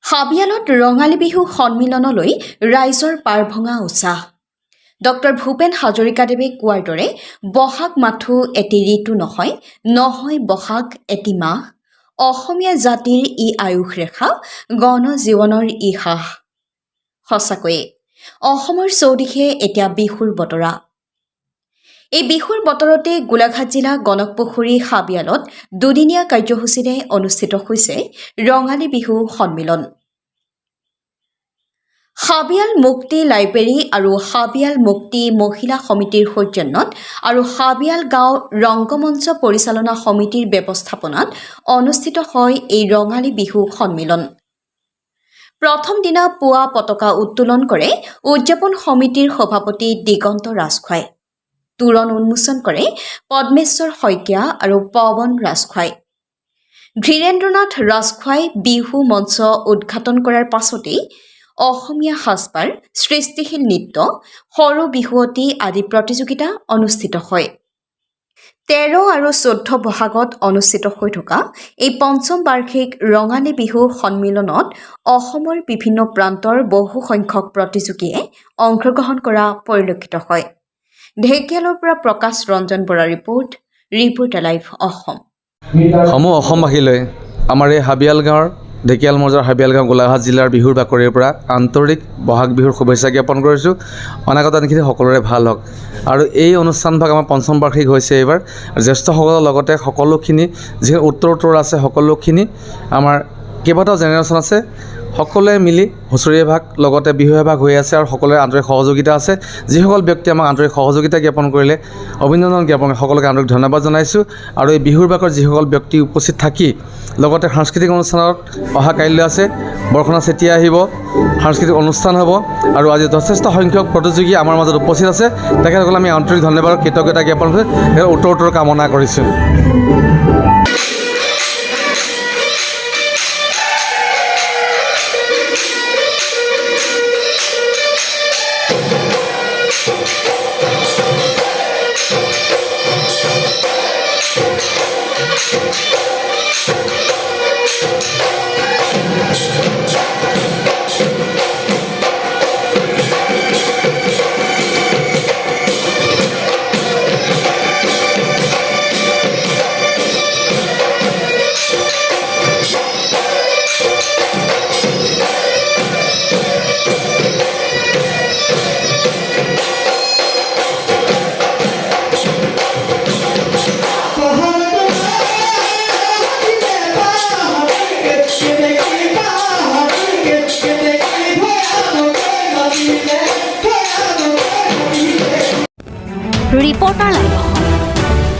হাবিয়ালত ৰঙালী বিহু সন্মিলনলৈ ৰাইজৰ পাৰভঙা উৎসাহ। ডক্টৰ ভূপেন হাজৰিকাদেৱে কোৱাৰ দৰে বহাগ মাথো এটি ঋতু নহয়, নহয় বহাগ এটি মাহ। অসমীয়া জাতিৰ ই আয়ুস ৰেখা, গণ জীৱনৰ ই সাহ। সঁচাকৈয়ে অসমৰ চৌদিশে এতিয়া বিহুৰ বতৰা। এই বিহুৰ বতৰতে গোলাঘাট জিলা গণকপুখুৰী হাবিয়ালত দুদিনীয়া কাৰ্যসূচীৰে অনুষ্ঠিত হৈছে ৰঙালী বিহু সন্মিলন। হাবিয়াল মুক্তি লাইব্ৰেৰী আৰু হাবিয়াল মুক্তি মহিলা সমিতিৰ সৌজন্যত আৰু হাবিয়াল গাঁও ৰংগমঞ্চ পৰিচালনা সমিতিৰ ব্যৱস্থাপনাত অনুষ্ঠিত হয় এই ৰঙালী বিহু সন্মিলন। প্ৰথম দিনা পুৱা পতাকা উত্তোলন কৰে উদযাপন সমিতিৰ সভাপতি দিগন্ত ৰাজখোৱাই। তোৰণ উন্মোচন কৰে পদ্মেশ্বৰ শইকীয়া আৰু পৱন ৰাজখোৱাই। ধীৰেন্দ্ৰনাথ ৰাজখোৱাই বিহু মঞ্চ উদ্ঘাটন কৰাৰ পাছতেই অসমীয়া সাজপাৰ, সৃষ্টিশীল নৃত্য, সৰু বিহুৱতী আদি প্ৰতিযোগিতা অনুষ্ঠিত হয়। 13 আৰু 14 বহাগত অনুষ্ঠিত হৈ থকা এই পঞ্চম বাৰ্ষিক ৰঙালী বিহু সন্মিলনত অসমৰ বিভিন্ন প্ৰান্তৰ বহু সংখ্যক প্ৰতিযোগীয়ে অংশগ্ৰহণ কৰা পৰিলক্ষিত হয়। ঢেকিয়ালৰ পৰা প্ৰকাশ ৰঞ্জন বৰাৰ ৰিপৰ্ট লাইভ অসম। সমূহ অসমবাসীলৈ আমাৰ এই হাবিয়াল গাঁৱৰ ঢেকিয়াল মৌজাৰ হাবিয়াল গাঁও গোলাঘাট জিলাৰ বিহুৰ বাকৰিৰ পৰা আন্তৰিক বহাগ বিহুৰ শুভেচ্ছা জ্ঞাপন কৰিছোঁ। অনাগত দিনখিনি সকলোৰে ভাল হওক। আৰু এই অনুষ্ঠানভাগ আমাৰ পঞ্চম বাৰ্ষিক হৈছে এইবাৰ। জ্যেষ্ঠসকলৰ লগতে সকলোখিনি যিখিনি উত্তৰ আছে সকলোখিনি আমাৰ কেইবাটাও জেনেৰেশ্যন আছে, সকলোৱে মিলি হুঁচৰি এভাগ লগতে বিহু এভাগ হৈ আছে আৰু সকলোৰে আন্তৰিক সহযোগিতা আছে। যিসকল ব্যক্তি আমাক আন্তৰিক সহযোগিতা জ্ঞাপন কৰিলে অভিনন্দন জ্ঞাপন, সকলোকে আন্তৰিক ধন্যবাদ জনাইছোঁ। আৰু এই বিহুৰ বাকত যিসকল ব্যক্তি উপস্থিত থাকি লগতে সাংস্কৃতিক অনুষ্ঠানত অহা কাইলৈ আছে, বৰষুণা চেতিয়া আহিব, সাংস্কৃতিক অনুষ্ঠান হ'ব আৰু আজি যথেষ্ট সংখ্যক প্ৰতিযোগী আমাৰ মাজত উপস্থিত আছে। তেখেতসকলে আমি আন্তৰিক ধন্যবাদ আৰু কৃতজ্ঞতা জ্ঞাপন কৰি উত্তৰ কামনা কৰিছোঁ। Reporter live Assam.